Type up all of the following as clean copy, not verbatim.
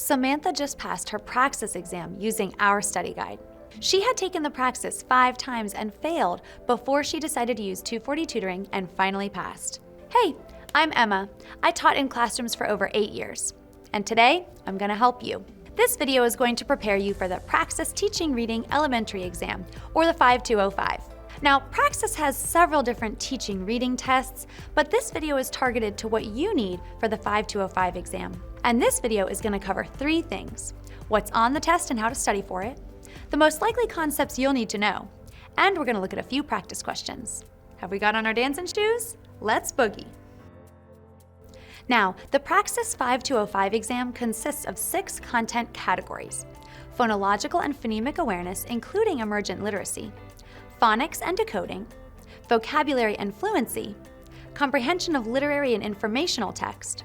Samantha just passed her Praxis exam using our study guide. She had taken the Praxis 5 times and failed before she decided to use 240 Tutoring and finally passed. Hey, I'm Emma. I taught in classrooms for over 8 years. And today, I'm going to help you. This video is going to prepare you for the Praxis Teaching Reading Elementary exam, or the 5205. Now, Praxis has several different teaching reading tests, but this video is targeted to what you need for the 5205 exam. And this video is going to cover 3 things: what's on the test and how to study for it, the most likely concepts you'll need to know, and we're going to look at a few practice questions. Have we got on our dancing shoes? Let's boogie. Now, the Praxis 5205 exam consists of 6 content categories: phonological and phonemic awareness, including emergent literacy, phonics and decoding, vocabulary and fluency, comprehension of literary and informational text,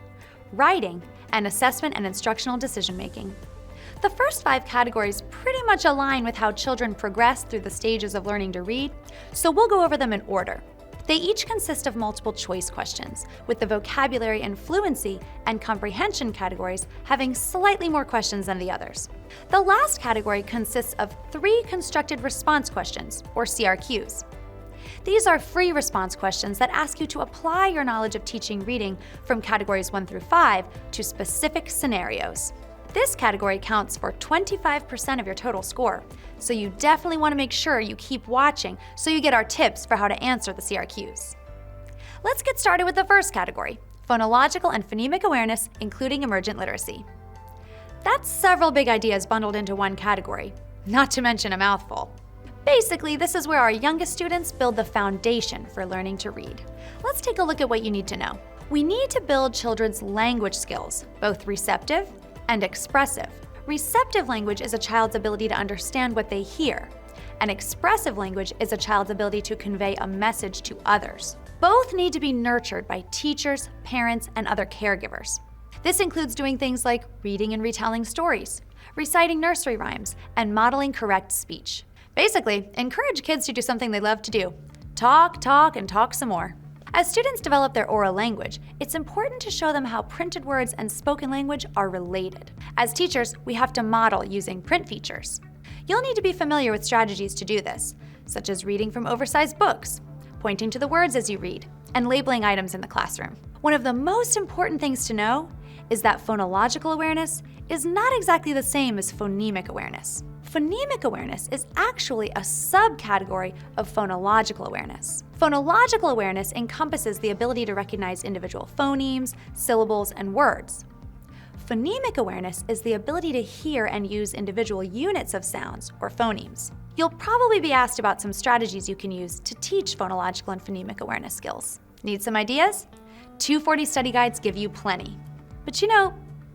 writing, and assessment and instructional decision-making. The first 5 categories pretty much align with how children progress through the stages of learning to read, so we'll go over them in order. They each consist of multiple choice questions, with the vocabulary and fluency and comprehension categories having slightly more questions than the others. The last category consists of 3 constructed response questions, or CRQs. These are free response questions that ask you to apply your knowledge of teaching reading from categories 1 through 5 to specific scenarios. This category counts for 25% of your total score, so you definitely want to make sure you keep watching so you get our tips for how to answer the CRQs. Let's get started with the first category: phonological and phonemic awareness, including emergent literacy. That's several big ideas bundled into one category, not to mention a mouthful. Basically, this is where our youngest students build the foundation for learning to read. Let's take a look at what you need to know. We need to build children's language skills, both receptive and expressive. Receptive language is a child's ability to understand what they hear, and expressive language is a child's ability to convey a message to others. Both need to be nurtured by teachers, parents, and other caregivers. This includes doing things like reading and retelling stories, reciting nursery rhymes, and modeling correct speech. Basically, encourage kids to do something they love to do: talk, talk, and talk some more. As students develop their oral language, it's important to show them how printed words and spoken language are related. As teachers, we have to model using print features. You'll need to be familiar with strategies to do this, such as reading from oversized books, pointing to the words as you read, and labeling items in the classroom. One of the most important things to know is that phonological awareness is not exactly the same as phonemic awareness. Phonemic awareness is actually a subcategory of phonological awareness. Phonological awareness encompasses the ability to recognize individual phonemes, syllables, and words. Phonemic awareness is the ability to hear and use individual units of sounds, or phonemes. You'll probably be asked about some strategies you can use to teach phonological and phonemic awareness skills. Need some ideas? 240 study guides give you plenty. But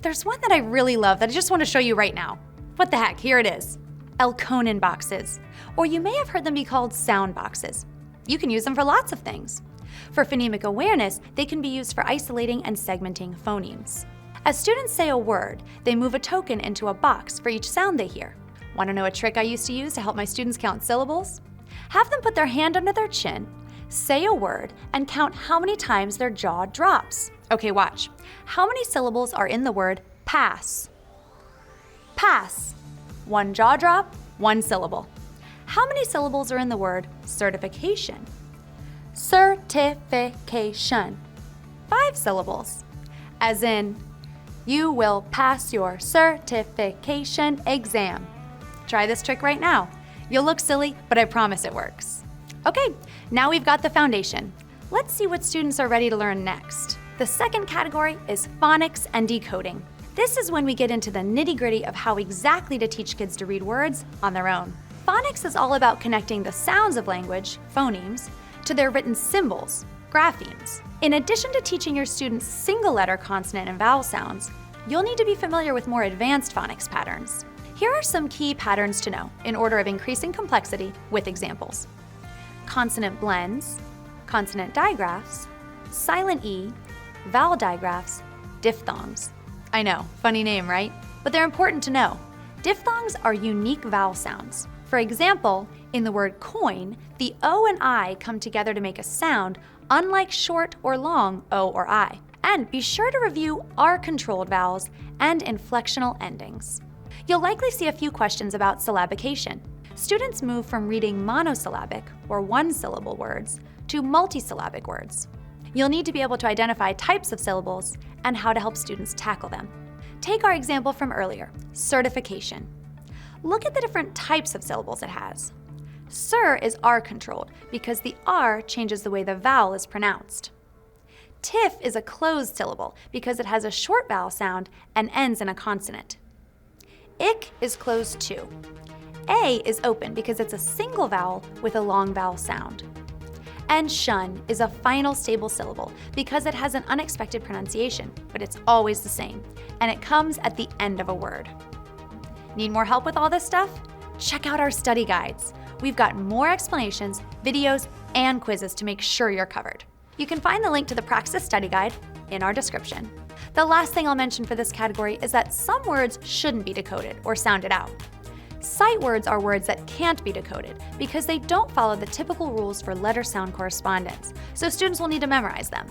there's one that I really love that I just want to show you right now. What the heck, here it is. Elkonin boxes, or you may have heard them be called sound boxes. You can use them for lots of things. For phonemic awareness, they can be used for isolating and segmenting phonemes. As students say a word, they move a token into a box for each sound they hear. Want to know a trick I used to use to help my students count syllables? Have them put their hand under their chin, say a word, and count how many times their jaw drops. Okay, watch. How many syllables are in the word pass? Pass. 1 jaw drop, 1 syllable. How many syllables are in the word certification? Certification. 5 syllables. As in, you will pass your certification exam. Try this trick right now. You'll look silly, but I promise it works. Okay, now we've got the foundation. Let's see what students are ready to learn next. The second category is phonics and decoding. This is when we get into the nitty-gritty of how exactly to teach kids to read words on their own. Phonics is all about connecting the sounds of language, phonemes, to their written symbols, graphemes. In addition to teaching your students single-letter consonant and vowel sounds, you'll need to be familiar with more advanced phonics patterns. Here are some key patterns to know in order of increasing complexity with examples: consonant blends, consonant digraphs, silent E, vowel digraphs, diphthongs. I know, funny name, right? But they're important to know. Diphthongs are unique vowel sounds. For example, in the word coin, the O and I come together to make a sound, unlike short or long O or I. And be sure to review R-controlled vowels and inflectional endings. You'll likely see a few questions about syllabication. Students move from reading monosyllabic, or one-syllable words, to multisyllabic words. You'll need to be able to identify types of syllables and how to help students tackle them. Take our example from earlier, certification. Look at the different types of syllables it has. Sir is R-controlled because the R changes the way the vowel is pronounced. Tiff is a closed syllable because it has a short vowel sound and ends in a consonant. Ick is closed too. A is open because it's a single vowel with a long vowel sound. And shun is a final stable syllable because it has an unexpected pronunciation, but it's always the same, and it comes at the end of a word. Need more help with all this stuff? Check out our study guides. We've got more explanations, videos, and quizzes to make sure you're covered. You can find the link to the Praxis study guide in our description. The last thing I'll mention for this category is that some words shouldn't be decoded or sounded out. Sight words are words that can't be decoded because they don't follow the typical rules for letter-sound correspondence, so students will need to memorize them.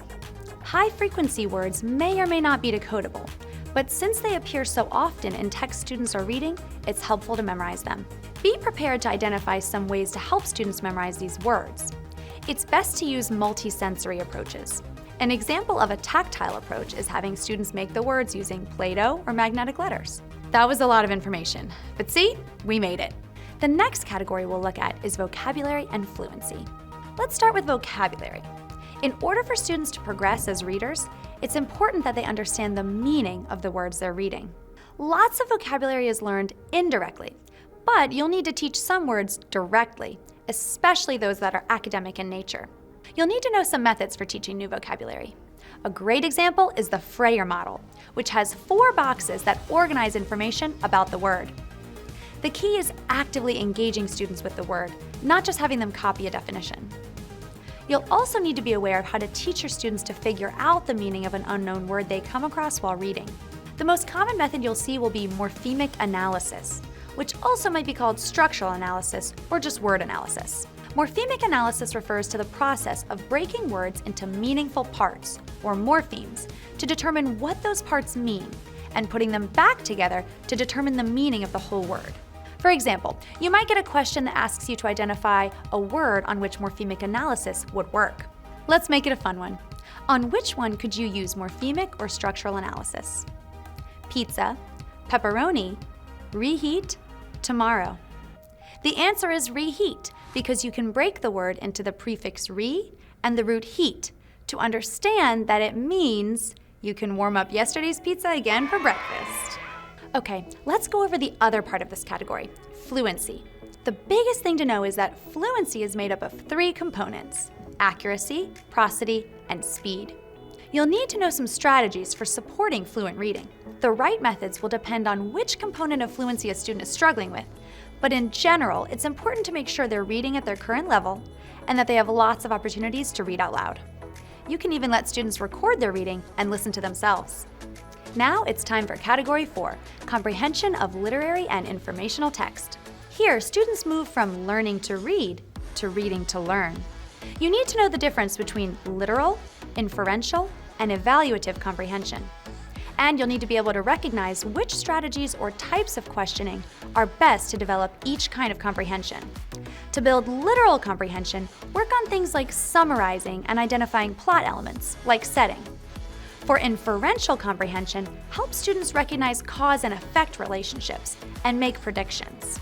High-frequency words may or may not be decodable, but since they appear so often in text students are reading, it's helpful to memorize them. Be prepared to identify some ways to help students memorize these words. It's best to use multi-sensory approaches. An example of a tactile approach is having students make the words using Play-Doh or magnetic letters. That was a lot of information, but see, we made it. The next category we'll look at is vocabulary and fluency. Let's start with vocabulary. In order for students to progress as readers, it's important that they understand the meaning of the words they're reading. Lots of vocabulary is learned indirectly, but you'll need to teach some words directly, especially those that are academic in nature. You'll need to know some methods for teaching new vocabulary. A great example is the Freyer model, which has 4 boxes that organize information about the word. The key is actively engaging students with the word, not just having them copy a definition. You'll also need to be aware of how to teach your students to figure out the meaning of an unknown word they come across while reading. The most common method you'll see will be morphemic analysis, which also might be called structural analysis or just word analysis. Morphemic analysis refers to the process of breaking words into meaningful parts, or morphemes, to determine what those parts mean, and putting them back together to determine the meaning of the whole word. For example, you might get a question that asks you to identify a word on which morphemic analysis would work. Let's make it a fun one. On which one could you use morphemic or structural analysis? Pizza, pepperoni, reheat, tomorrow. The answer is reheat, because you can break the word into the prefix re and the root heat to understand that it means you can warm up yesterday's pizza again for breakfast. Okay, let's go over the other part of this category, fluency. The biggest thing to know is that fluency is made up of 3 components: accuracy, prosody, and speed. You'll need to know some strategies for supporting fluent reading. The right methods will depend on which component of fluency a student is struggling with, but in general, it's important to make sure they're reading at their current level and that they have lots of opportunities to read out loud. You can even let students record their reading and listen to themselves. Now it's time for Category 4, Comprehension of Literary and Informational Text. Here, students move from learning to read to reading to learn. You need to know the difference between literal, inferential, and evaluative comprehension. And you'll need to be able to recognize which strategies or types of questioning are best to develop each kind of comprehension. To build literal comprehension, work on things like summarizing and identifying plot elements, like setting. For inferential comprehension, help students recognize cause and effect relationships and make predictions.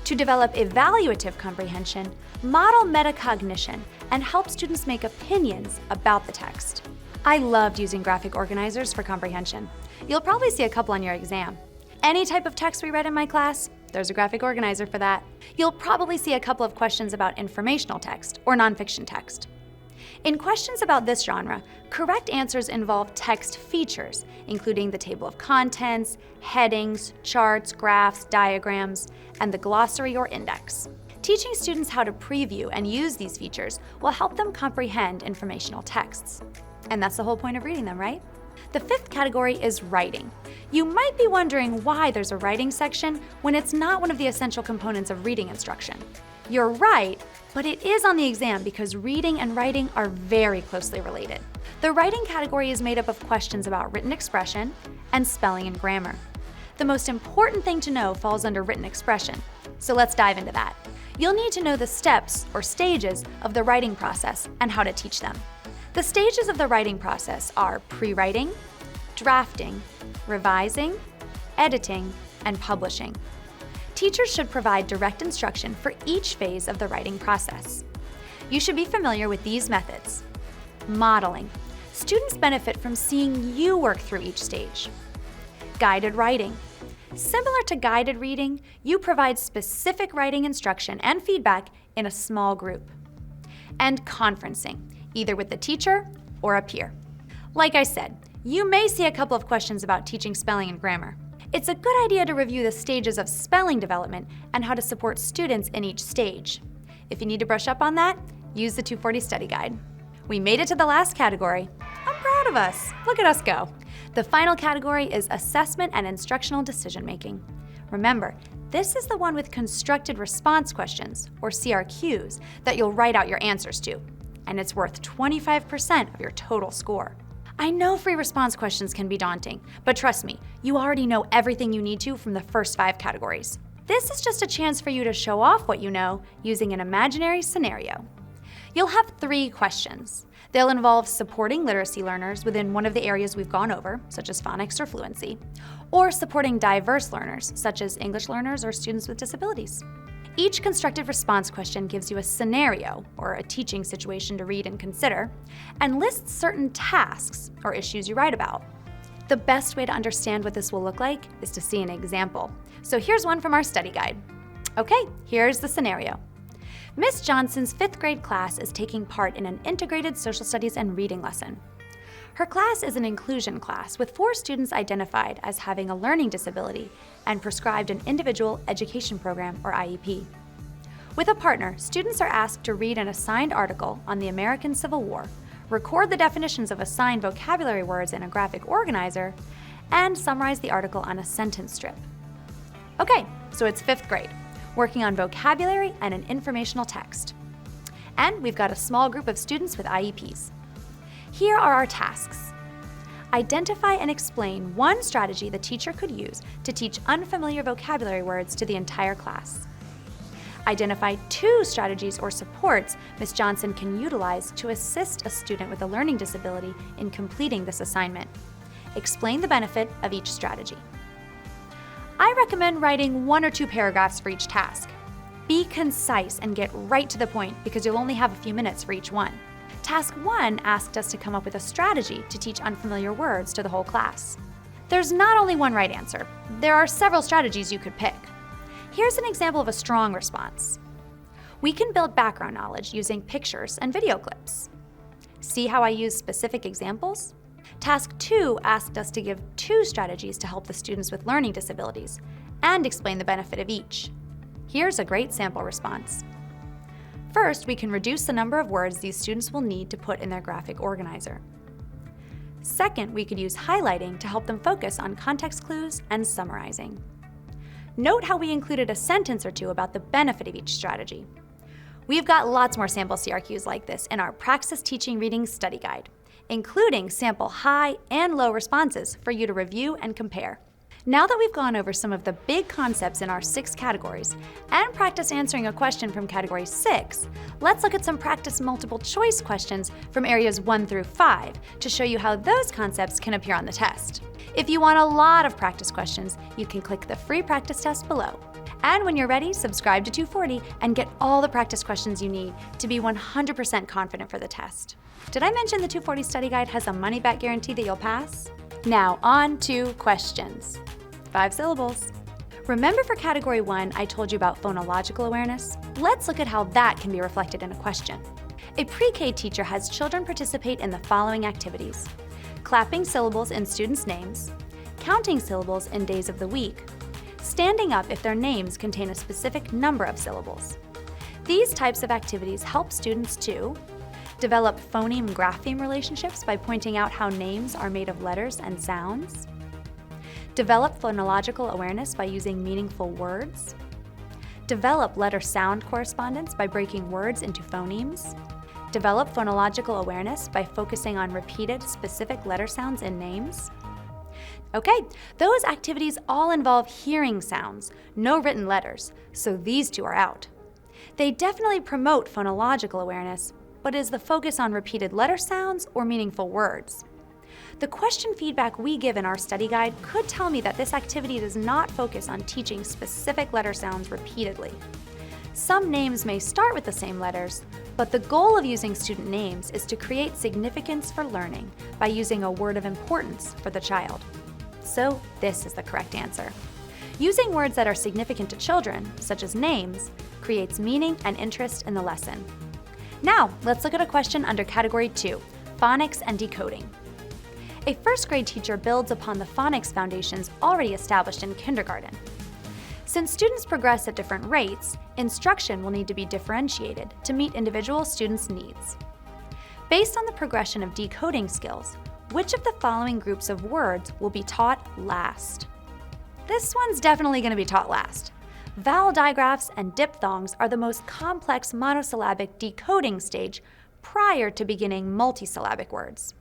To develop evaluative comprehension, model metacognition and help students make opinions about the text. I loved using graphic organizers for comprehension. You'll probably see a couple on your exam. Any type of text we read in my class, there's a graphic organizer for that. You'll probably see a couple of questions about informational text or nonfiction text. In questions about this genre, correct answers involve text features, including the table of contents, headings, charts, graphs, diagrams, and the glossary or index. Teaching students how to preview and use these features will help them comprehend informational texts. And that's the whole point of reading them, right? The 5th category is writing. You might be wondering why there's a writing section when it's not one of the essential components of reading instruction. You're right, but it is on the exam because reading and writing are very closely related. The writing category is made up of questions about written expression and spelling and grammar. The most important thing to know falls under written expression, so let's dive into that. You'll need to know the steps or stages of the writing process and how to teach them. The stages of the writing process are pre-writing, drafting, revising, editing, and publishing. Teachers should provide direct instruction for each phase of the writing process. You should be familiar with these methods. Modeling. Students benefit from seeing you work through each stage. Guided writing. Similar to guided reading, you provide specific writing instruction and feedback in a small group. And conferencing, either with the teacher or a peer. Like I said, you may see a couple of questions about teaching spelling and grammar. It's a good idea to review the stages of spelling development and how to support students in each stage. If you need to brush up on that, use the 240 study guide. We made it to the last category. I'm proud of us. Look at us go. The final category is assessment and instructional decision making. Remember, this is the one with constructed response questions, or CRQs, that you'll write out your answers to, and it's worth 25% of your total score. I know free response questions can be daunting, but trust me, you already know everything you need to from the first 5 categories. This is just a chance for you to show off what you know using an imaginary scenario. You'll have 3 questions. They'll involve supporting literacy learners within one of the areas we've gone over, such as phonics or fluency, or supporting diverse learners, such as English learners or students with disabilities. Each constructed response question gives you a scenario, or a teaching situation to read and consider, and lists certain tasks or issues you write about. The best way to understand what this will look like is to see an example. So here's one from our study guide. Okay, here's the scenario. Miss Johnson's 5th grade class is taking part in an integrated social studies and reading lesson. Her class is an inclusion class with 4 students identified as having a learning disability and prescribed an individual education program, or IEP. With a partner, students are asked to read an assigned article on the American Civil War, record the definitions of assigned vocabulary words in a graphic organizer, and summarize the article on a sentence strip. Okay, so it's 5th grade, working on vocabulary and an informational text. And we've got a small group of students with IEPs. Here are our tasks. Identify and explain one strategy the teacher could use to teach unfamiliar vocabulary words to the entire class. Identify 2 strategies or supports Ms. Johnson can utilize to assist a student with a learning disability in completing this assignment. Explain the benefit of each strategy. I recommend writing 1 or 2 paragraphs for each task. Be concise and get right to the point because you'll only have a few minutes for each one. Task 1 asked us to come up with a strategy to teach unfamiliar words to the whole class. There's not only one right answer. There are several strategies you could pick. Here's an example of a strong response. We can build background knowledge using pictures and video clips. See how I use specific examples? Task 2 asked us to give 2 strategies to help the students with learning disabilities and explain the benefit of each. Here's a great sample response. First, we can reduce the number of words these students will need to put in their graphic organizer. Second, we could use highlighting to help them focus on context clues and summarizing. Note how we included a sentence or 2 about the benefit of each strategy. We've got lots more sample CRQs like this in our Praxis Teaching Reading study guide, including sample high and low responses for you to review and compare. Now that we've gone over some of the big concepts in our 6 categories and practice answering a question from category 6, let's look at some practice multiple choice questions from areas 1 through 5 to show you how those concepts can appear on the test. If you want a lot of practice questions, you can click the free practice test below. And when you're ready, subscribe to 240 and get all the practice questions you need to be 100% confident for the test. Did I mention the 240 study guide has a money-back guarantee that you'll pass? Now on to questions. 5 syllables. Remember for category 1, I told you about phonological awareness? Let's look at how that can be reflected in a question. A pre-K teacher has children participate in the following activities: clapping syllables in students' names, counting syllables in days of the week, standing up if their names contain a specific number of syllables. These types of activities help students to develop phoneme-grapheme relationships by pointing out how names are made of letters and sounds, develop phonological awareness by using meaningful words, develop letter-sound correspondence by breaking words into phonemes, develop phonological awareness by focusing on repeated specific letter sounds in names. Okay, those activities all involve hearing sounds, no written letters, so these two are out. They definitely promote phonological awareness, but is the focus on repeated letter sounds or meaningful words? The question feedback we give in our study guide could tell me that this activity does not focus on teaching specific letter sounds repeatedly. Some names may start with the same letters, but the goal of using student names is to create significance for learning by using a word of importance for the child. So this is the correct answer. Using words that are significant to children, such as names, creates meaning and interest in the lesson. Now, let's look at a question under Category 2, Phonics and Decoding. A first grade teacher builds upon the phonics foundations already established in kindergarten. Since students progress at different rates, instruction will need to be differentiated to meet individual students' needs. Based on the progression of decoding skills, which of the following groups of words will be taught last? This one's definitely going to be taught last. Vowel digraphs and diphthongs are the most complex monosyllabic decoding stage prior to beginning multisyllabic words.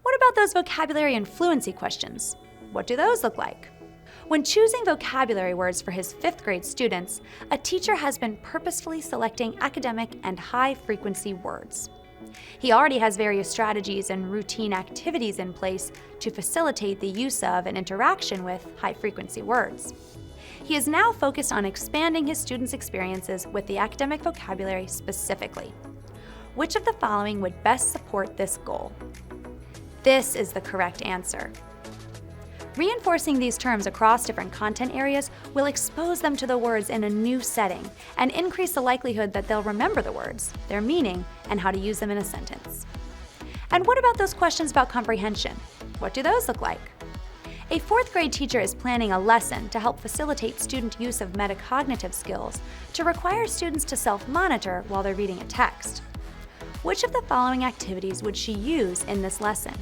What about those vocabulary and fluency questions? What do those look like? When choosing vocabulary words for his 5th grade students, a teacher has been purposefully selecting academic and high-frequency words. He already has various strategies and routine activities in place to facilitate the use of and interaction with high-frequency words. He is now focused on expanding his students' experiences with the academic vocabulary specifically. Which of the following would best support this goal? This is the correct answer. Reinforcing these terms across different content areas will expose them to the words in a new setting and increase the likelihood that they'll remember the words, their meaning, and how to use them in a sentence. And what about those questions about comprehension? What do those look like? A 4th grade teacher is planning a lesson to help facilitate student use of metacognitive skills to require students to self-monitor while they're reading a text. Which of the following activities would she use in this lesson?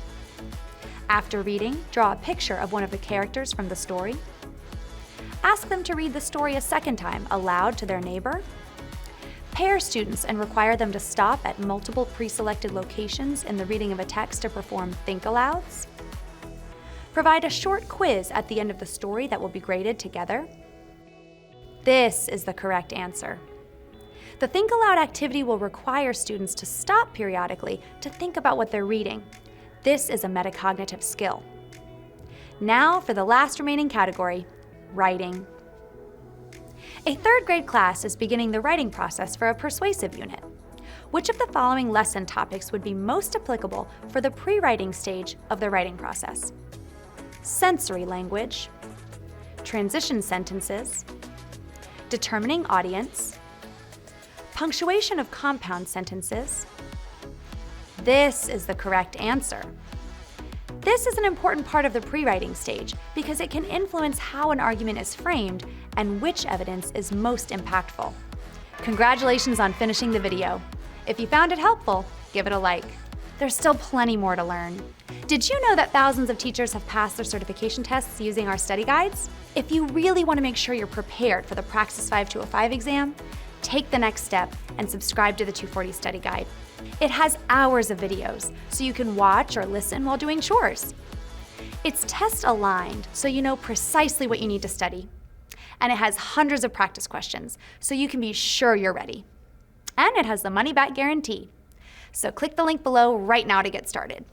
After reading, draw a picture of one of the characters from the story. Ask them to read the story a second time aloud to their neighbor. Pair students and require them to stop at multiple pre-selected locations in the reading of a text to perform think-alouds. Provide a short quiz at the end of the story that will be graded together. This is the correct answer. The Think Aloud activity will require students to stop periodically to think about what they're reading. This is a metacognitive skill. Now for the last remaining category, writing. A 3rd grade class is beginning the writing process for a persuasive unit. Which of the following lesson topics would be most applicable for the pre-writing stage of the writing process? Sensory language, transition sentences, determining audience, punctuation of compound sentences. This is the correct answer. This is an important part of the pre-writing stage because it can influence how an argument is framed and which evidence is most impactful. Congratulations on finishing the video. If you found it helpful, give it a like. There's still plenty more to learn. Did you know that thousands of teachers have passed their certification tests using our study guides? If you really want to make sure you're prepared for the Praxis 5205 exam, take the next step and subscribe to the 240 study guide. It has hours of videos, so you can watch or listen while doing chores. It's test aligned, so you know precisely what you need to study. And it has hundreds of practice questions, so you can be sure you're ready. And it has the money-back guarantee. So click the link below right now to get started.